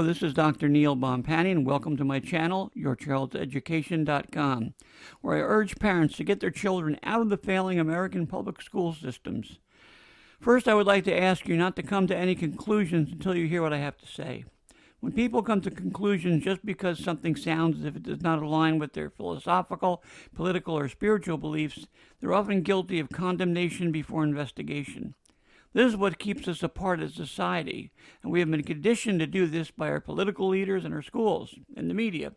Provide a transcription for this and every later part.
this is Dr. Neil Boumpani, and welcome to my channel, YourChild'sEducation.com, where I urge parents to get their children out of the failing American public school systems. First, I would like to ask you not to come to any conclusions until you hear what I have to say. When people come to conclusions just because something sounds as if it does not align with their philosophical, political, or spiritual beliefs, they're often guilty of condemnation before investigation. This is what keeps us apart as a society, and we have been conditioned to do this by our political leaders and our schools and the media.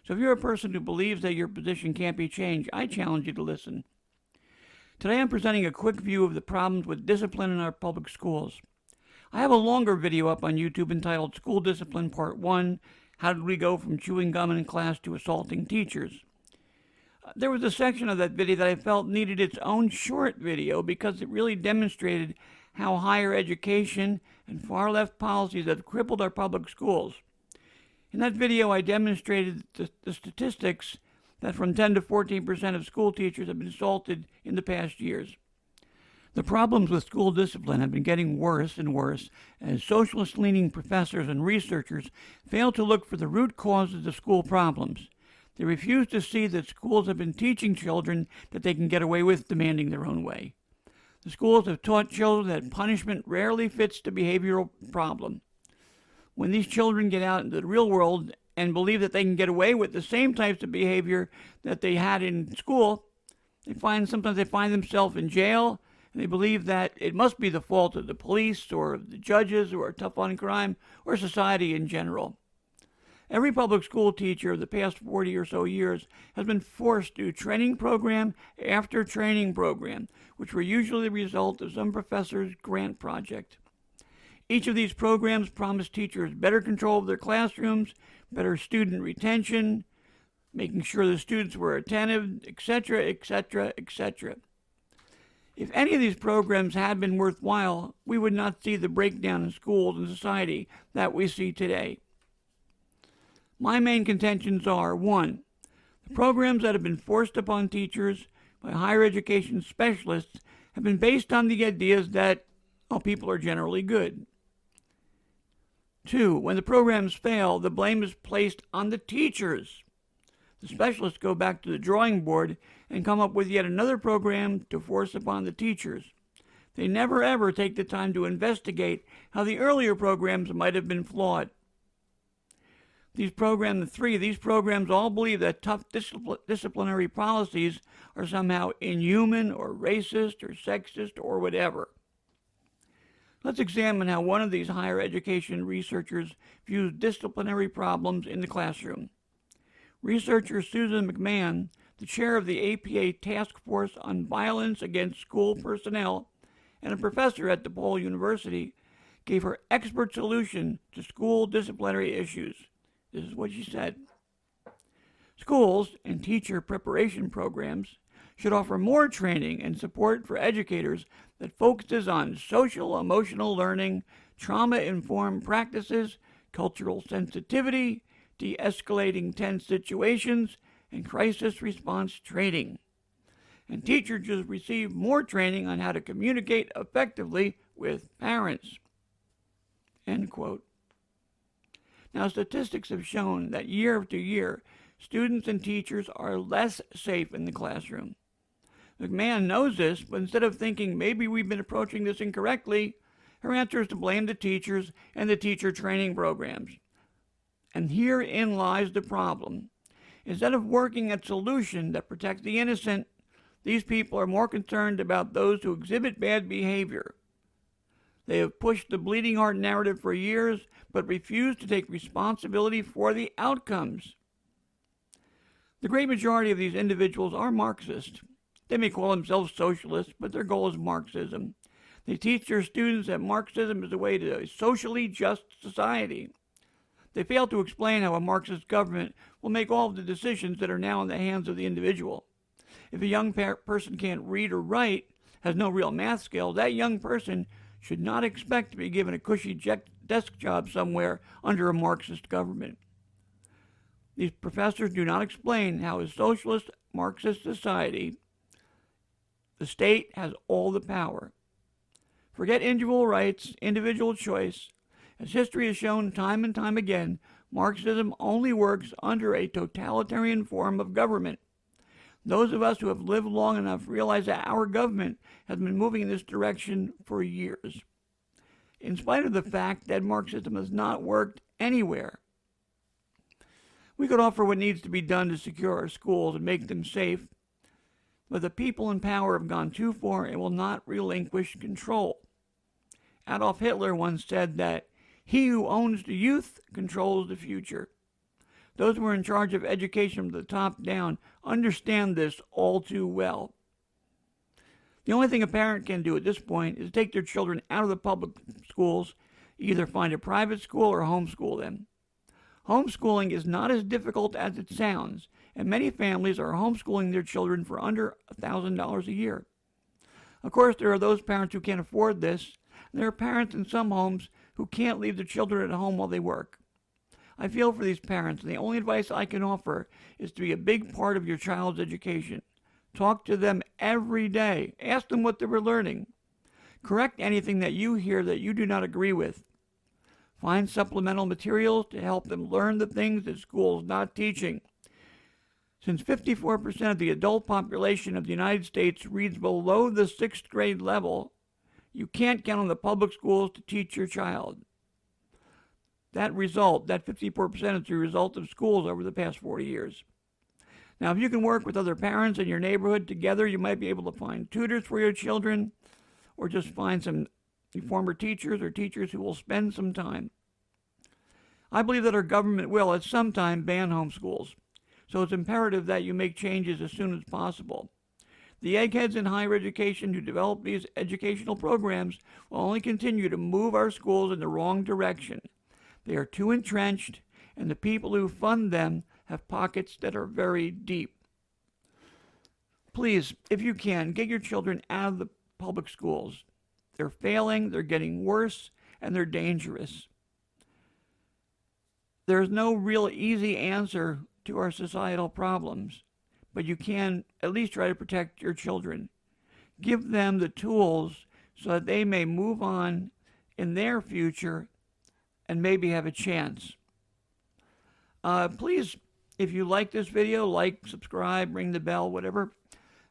So if you're a person who believes that your position can't be changed, I challenge you to listen. Today I'm presenting a quick view of the problems with discipline in our public schools. I have a longer video up on YouTube entitled School Discipline Part 1, How Did We Go from Chewing Gum in Class to Assaulting Teachers? There was a section of that video that I felt needed its own short video because it really demonstrated how higher education and far-left policies have crippled our public schools. In that video, I demonstrated the statistics that from 10 to 14% of school teachers have been assaulted in the past years. The problems with school discipline have been getting worse and worse as socialist-leaning professors and researchers fail to look for the root causes of school problems. They refuse to see that schools have been teaching children that they can get away with demanding their own way. The schools have taught children that punishment rarely fits the behavioral problem. When these children get out into the real world and believe that they can get away with the same types of behavior that they had in school, sometimes they find themselves in jail, and they believe that it must be the fault of the police or the judges who are tough on crime or society in general. Every public school teacher of the past 40 or so years has been forced to do training program after training program, which were usually the result of some professor's grant project. Each of these programs promised teachers better control of their classrooms, better student retention, making sure the students were attentive, etc., etc., etc. If any of these programs had been worthwhile, we would not see the breakdown in schools and society that we see today. My main contentions are, 1, the programs that have been forced upon teachers by higher education specialists have been based on the ideas that, people are generally good. 2, when the programs fail, the blame is placed on the teachers. The specialists go back to the drawing board and come up with yet another program to force upon the teachers. They never ever take the time to investigate how the earlier programs might have been flawed. These programs all believe that tough disciplinary policies are somehow inhuman or racist or sexist or whatever. Let's examine how one of these higher education researchers views disciplinary problems in the classroom. Researcher Susan McMahon, the chair of the APA Task Force on Violence Against School Personnel and a professor at DePaul University, gave her expert solution to school disciplinary issues. This is what she said. Schools and teacher preparation programs should offer more training and support for educators that focuses on social emotional learning, trauma-informed practices, cultural sensitivity, de-escalating tense situations, and crisis response training. And teachers should receive more training on how to communicate effectively with parents. End quote. Now, statistics have shown that year after year, students and teachers are less safe in the classroom. McMahon knows this, but instead of thinking maybe we've been approaching this incorrectly, her answer is to blame the teachers and the teacher training programs. And herein lies the problem. Instead of working at solutions that protect the innocent, these people are more concerned about those who exhibit bad behavior. They have pushed the bleeding heart narrative for years, but refuse to take responsibility for the outcomes. The great majority of these individuals are Marxist. They may call themselves socialists, but their goal is Marxism. They teach their students that Marxism is the way to a socially just society. They fail to explain how a Marxist government will make all of the decisions that are now in the hands of the individual. If a young person can't read or write, has no real math skill, that young person should not expect to be given a cushy desk job somewhere under a Marxist government. These professors do not explain how a socialist Marxist society, the state has all the power. Forget individual rights, individual choice. As history has shown time and time again, Marxism only works under a totalitarian form of government. Those of us who have lived long enough realize that our government has been moving in this direction for years, in spite of the fact that Marxism has not worked anywhere. We could offer what needs to be done to secure our schools and make them safe, but the people in power have gone too far and will not relinquish control. Adolf Hitler once said that he who owns the youth controls the future. Those who are in charge of education from the top down understand this all too well. The only thing a parent can do at this point is take their children out of the public schools, either find a private school or homeschool them. Homeschooling is not as difficult as it sounds, and many families are homeschooling their children for under $1,000 a year. Of course, there are those parents who can't afford this, and there are parents in some homes who can't leave their children at home while they work. I feel for these parents, and the only advice I can offer is to be a big part of your child's education. Talk to them every day. Ask them what they were learning. Correct anything that you hear that you do not agree with. Find supplemental materials to help them learn the things that school is not teaching. Since 54% of the adult population of the United States reads below the 6th grade level, you can't count on the public schools to teach your child. That 54%, is the result of schools over the past 40 years. Now, if you can work with other parents in your neighborhood together, you might be able to find tutors for your children, or just find some former teachers or teachers who will spend some time. I believe that our government will at some time ban homeschools, so it's imperative that you make changes as soon as possible. The eggheads in higher education who develop these educational programs will only continue to move our schools in the wrong direction. They are too entrenched, and the people who fund them have pockets that are very deep. Please, if you can, get your children out of the public schools. They're failing, they're getting worse, and they're dangerous. There's no real easy answer to our societal problems, but you can at least try to protect your children. Give them the tools so that they may move on in their future and maybe have a chance. Please, if you like this video, like, subscribe, ring the bell, whatever.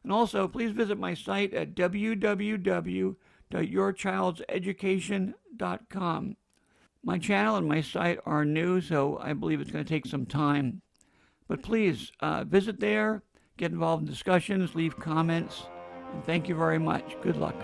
And also, please visit my site at www.yourchildseducation.com. My channel and my site are new, so I believe it's going to take some time. But please, visit there, get involved in discussions, leave comments, and thank you very much. Good luck.